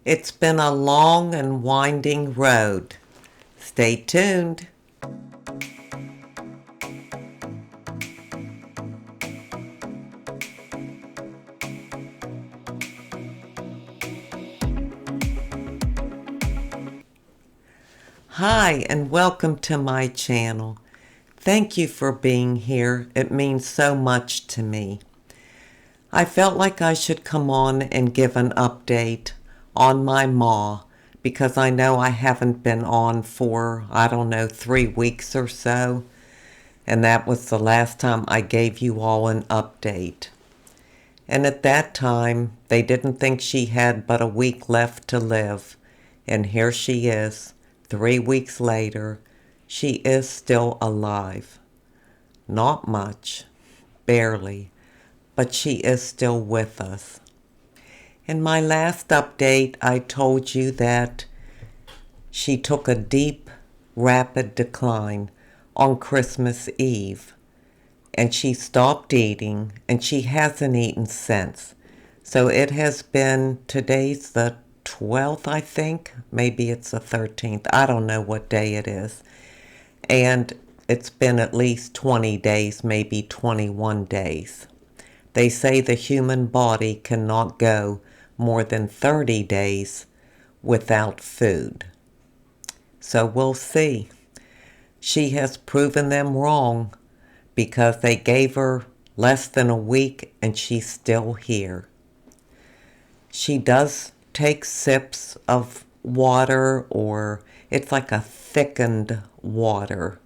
It's been a long and winding road. Stay tuned. Hi, and welcome to my channel. Thank you for being here. It means so much to me. I felt like I should come on and give an update on my ma because I know I haven't been on for, 3 weeks or so. And that was the last time I gave you all an update. And at that time, they didn't think she had but a week left to live. And here she is, 3 weeks later. She is still alive. Not much, barely, but she is still with us. In my last update, I told you that she took a deep, rapid decline on Christmas Eve, and she stopped eating, and she hasn't eaten since. So it has been, today's the 12th, I think. Maybe it's the 13th. I don't know what day it is. And it's been at least 20 days, maybe 21 days. They say the human body cannot go more than 30 days without food. So we'll see. She has proven them wrong because they gave her less than a week and she's still here. She does take sips of water, or it's like a thickened water.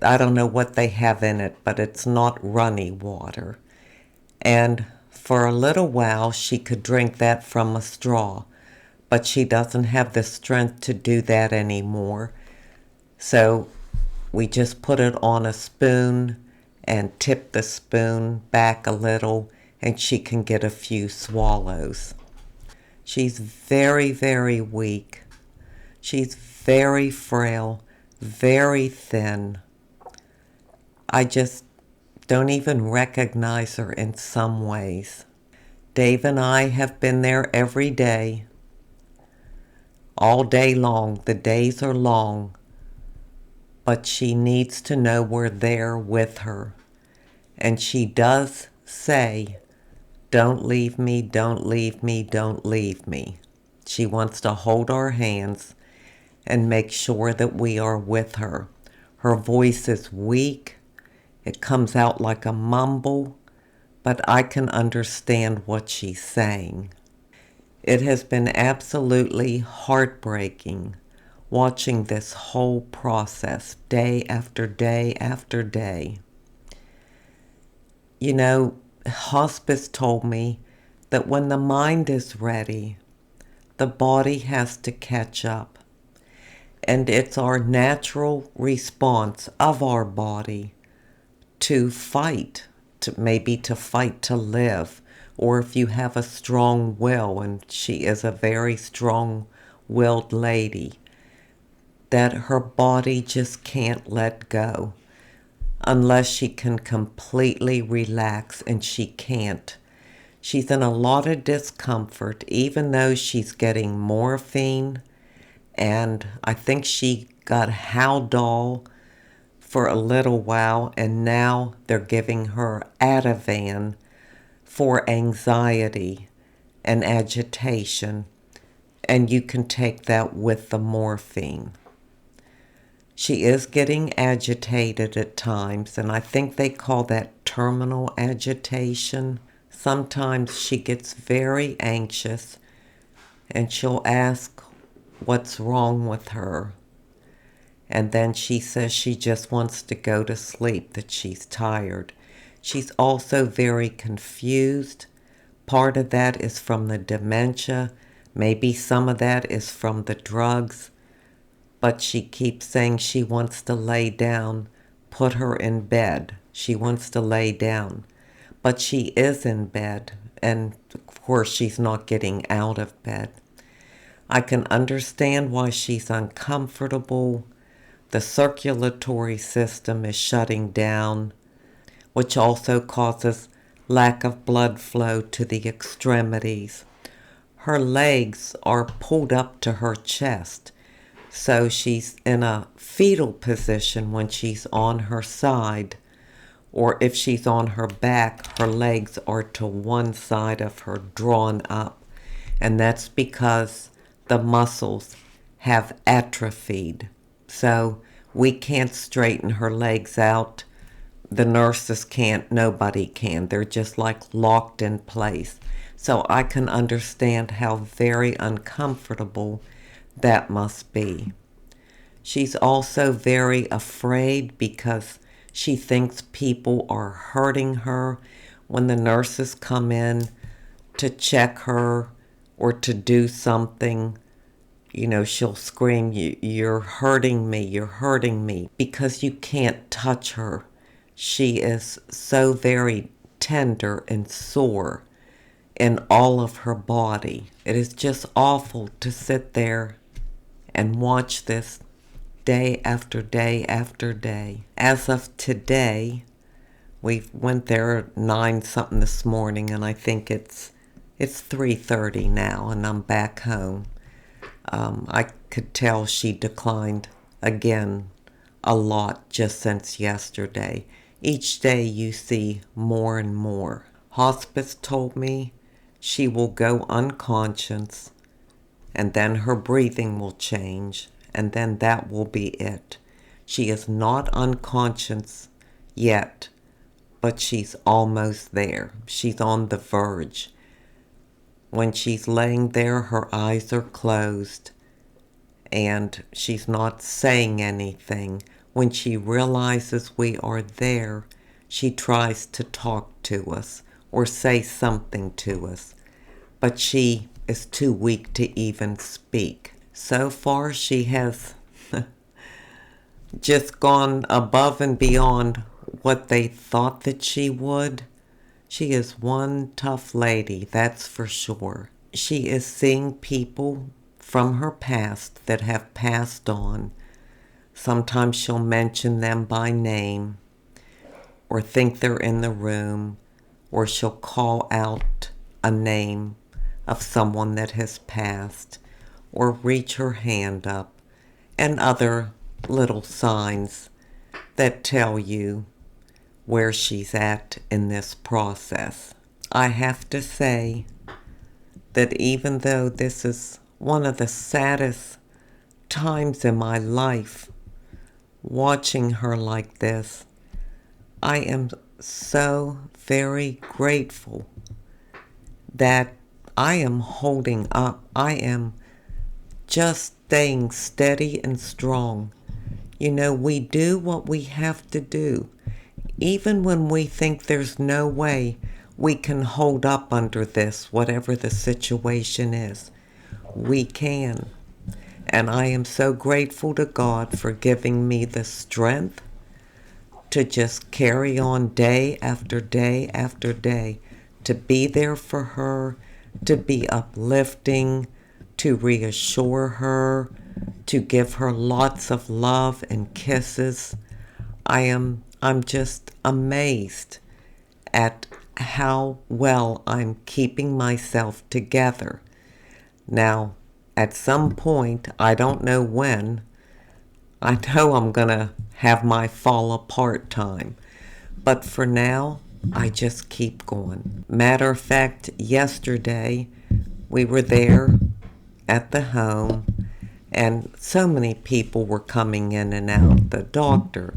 I don't know what they have in it, but it's not runny water. And for a little while she could drink that from a straw, but she doesn't have the strength to do that anymore. So we just put it on a spoon and tip the spoon back a little, and she can get a few swallows. She's very, very weak. She's very frail, very thin. I just don't even recognize her in some ways. Dave and I have been there every day, all day long. The days are long, but she needs to know we're there with her. And she does say, "Don't leave me, don't leave me, don't leave me." She wants to hold our hands and make sure that we are with her. Her voice is weak. It comes out like a mumble, but I can understand what she's saying. It has been absolutely heartbreaking watching this whole process day after day after day. You know, hospice told me that when the mind is ready, the body has to catch up. And it's our natural response of our body to fight, to fight to live. Or if you have a strong will, and she is a very strong-willed lady, that her body just can't let go unless she can completely relax, and she can't. She's in a lot of discomfort, even though she's getting morphine, and I think she got Haldol for a little while, and now they're giving her Ativan for anxiety and agitation, and you can take that with the morphine. She is getting agitated at times, and I think they call that terminal agitation. Sometimes she gets very anxious, and she'll ask what's wrong with her. And then she says she just wants to go to sleep, that she's tired. She's also very confused. Part of that is from the dementia. Maybe some of that is from the drugs. But she keeps saying she wants to lay down, put her in bed. She wants to lay down. But she is in bed, and of course she's not getting out of bed. I can understand why she's uncomfortable. The circulatory system is shutting down, which also causes lack of blood flow to the extremities. her legs are pulled up to her chest. So she's in a fetal position when she's on her side, or if she's on her back, her legs are to one side of her drawn up. And that's because the muscles have atrophied. So we can't straighten her legs out. The nurses can't, nobody can. They're just like locked in place. So I can understand how very uncomfortable that must be. She's also very afraid because she thinks people are hurting her. When the nurses come in to check her or to do something, you know, she'll scream, "You're hurting me, you're hurting me," because you can't touch her. She is so very tender and sore in all of her body. It is just awful to sit there and watch this day after day after day. As of today, we went there at 9 something this morning, and I think it's 3:30 now, and I'm back home. I could tell she declined again a lot just since yesterday. Each day you see more and more. Hospice told me she will go unconscious, and then her breathing will change, and then that will be it. She is not unconscious yet, but she's almost there. She's on the verge. When she's laying there, her eyes are closed, and she's not saying anything. When she realizes we are there, she tries to talk to us or say something to us, but she is too weak to even speak. So far, she has just gone above and beyond what they thought that she would. She is one tough lady, that's for sure. She is seeing people from her past that have passed on. Sometimes she'll mention them by name, or think they're in the room, or she'll call out a name of someone that has passed, or reach her hand up, and other little signs that tell you where she's at in this process. I have to say that even though this is one of the saddest times in my life, watching her like this, I am so very grateful that I am holding up. I am just staying steady and strong. You know, we do what we have to do. Even when we think there's no way we can hold up under this, whatever the situation is, we can. And I am so grateful to God for giving me the strength to just carry on day after day after day, to be there for her, to be uplifting, to reassure her, to give her lots of love and kisses. I'm just amazed at how well I'm keeping myself together. Now, at some point, I don't know when, I know I'm gonna have my fall apart time. But for now, I just keep going. Matter of fact, yesterday, we were there at the home, and so many people were coming in and out. The doctor,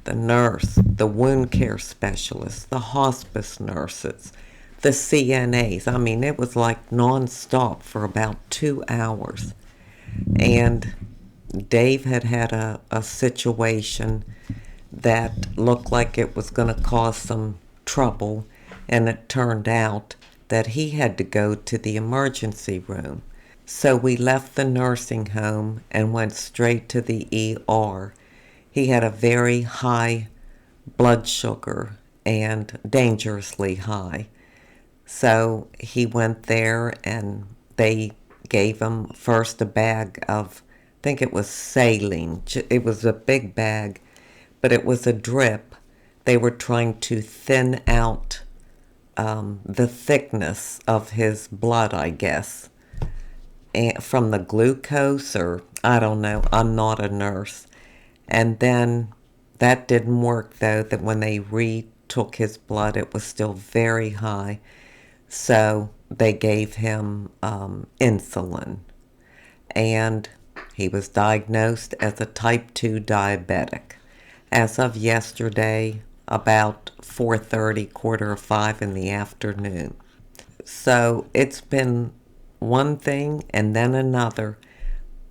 the nurse, the wound care specialist, the hospice nurses, the CNAs. I mean, it was like nonstop for about 2 hours. And Dave had a situation that looked like it was going to cause some trouble, and it turned out that he had to go to the emergency room. So we left the nursing home and went straight to the ER. He had a very high blood sugar, and dangerously high. So he went there, and they gave him first a bag of, I think it was saline. It was a big bag, but it was a drip. They were trying to thin out the thickness of his blood, I guess. from the glucose, or I don't know, I'm not a nurse. And then that didn't work, though, that when they retook his blood, it was still very high. So they gave him insulin. And he was diagnosed as a type 2 diabetic. As of yesterday, about 4:30, quarter of 5 in the afternoon. So it's been one thing and then another,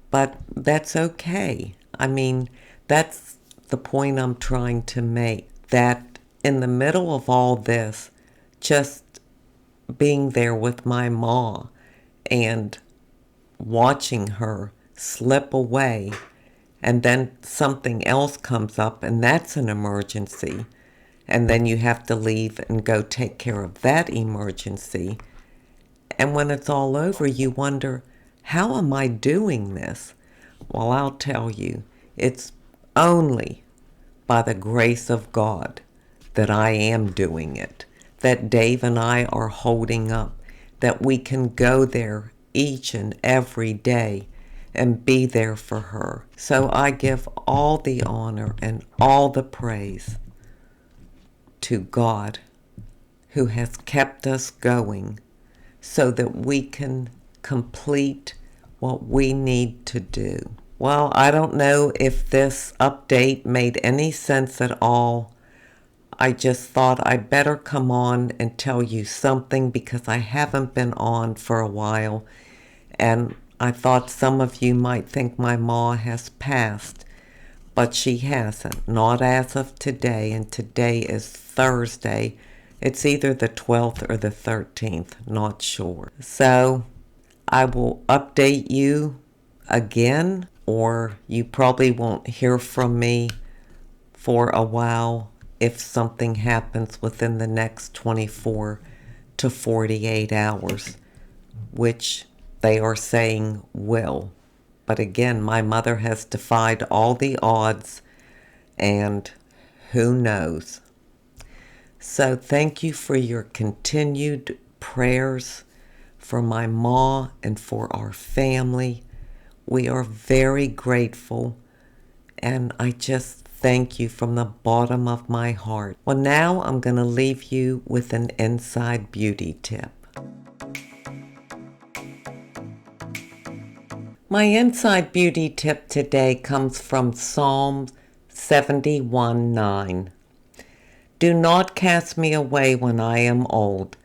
but that's okay. I mean, that's the point I'm trying to make, that in the middle of all this, just being there with my ma and watching her slip away, and then something else comes up and that's an emergency, and then you have to leave and go take care of that emergency. And when it's all over, you wonder, how am I doing this? Well, I'll tell you, it's only by the grace of God that I am doing it, that Dave and I are holding up, that we can go there each and every day and be there for her. So I give all the honor and all the praise to God, who has kept us going so that we can complete what we need to do. Well, I don't know if this update made any sense at all. I just thought I'd better come on and tell you something, because I haven't been on for a while, and I thought some of you might think my ma has passed, but she hasn't, not as of today, and today is Thursday. It's either the 12th or the 13th, not sure. So I will update you again, or you probably won't hear from me for a while if something happens within the next 24 to 48 hours, which they are saying will. But again, my mother has defied all the odds, and who knows. So thank you for your continued prayers for my ma and for our family. We are very grateful, and I just thank you from the bottom of my heart. Well, now I'm going to leave you with an inside beauty tip. My inside beauty tip today comes from Psalm 71:9. Do not cast me away when I am old.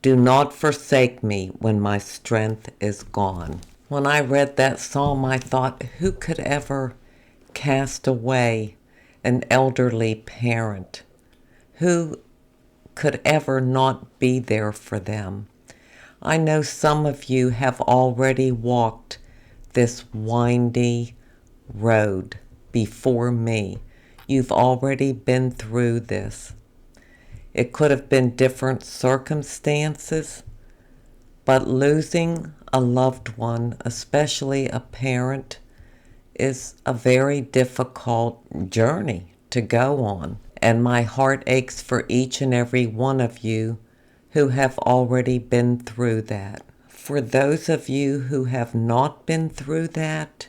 Do not forsake me when my strength is gone. When I read that psalm, I thought, who could ever cast away an elderly parent? Who could ever not be there for them? I know some of you have already walked this windy road before me. You've already been through this. It could have been different circumstances, but losing a loved one, especially a parent, is a very difficult journey to go on. And my heart aches for each and every one of you who have already been through that. For those of you who have not been through that,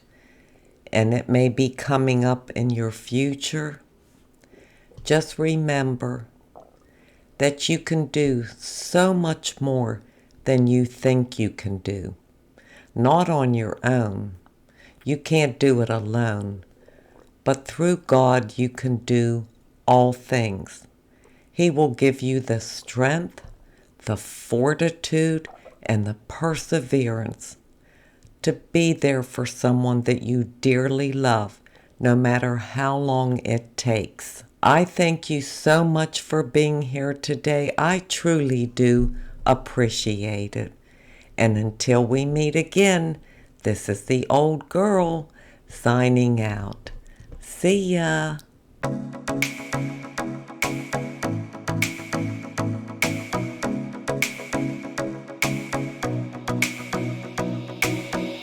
and it may be coming up in your future, just remember that you can do so much more than you think you can do. Not on your own. You can't do it alone. But through God, you can do all things. He will give you the strength, the fortitude, and the perseverance to be there for someone that you dearly love, no matter how long it takes. I thank you so much for being here today. I truly do appreciate it. And until we meet again, this is the old girl signing out. See ya.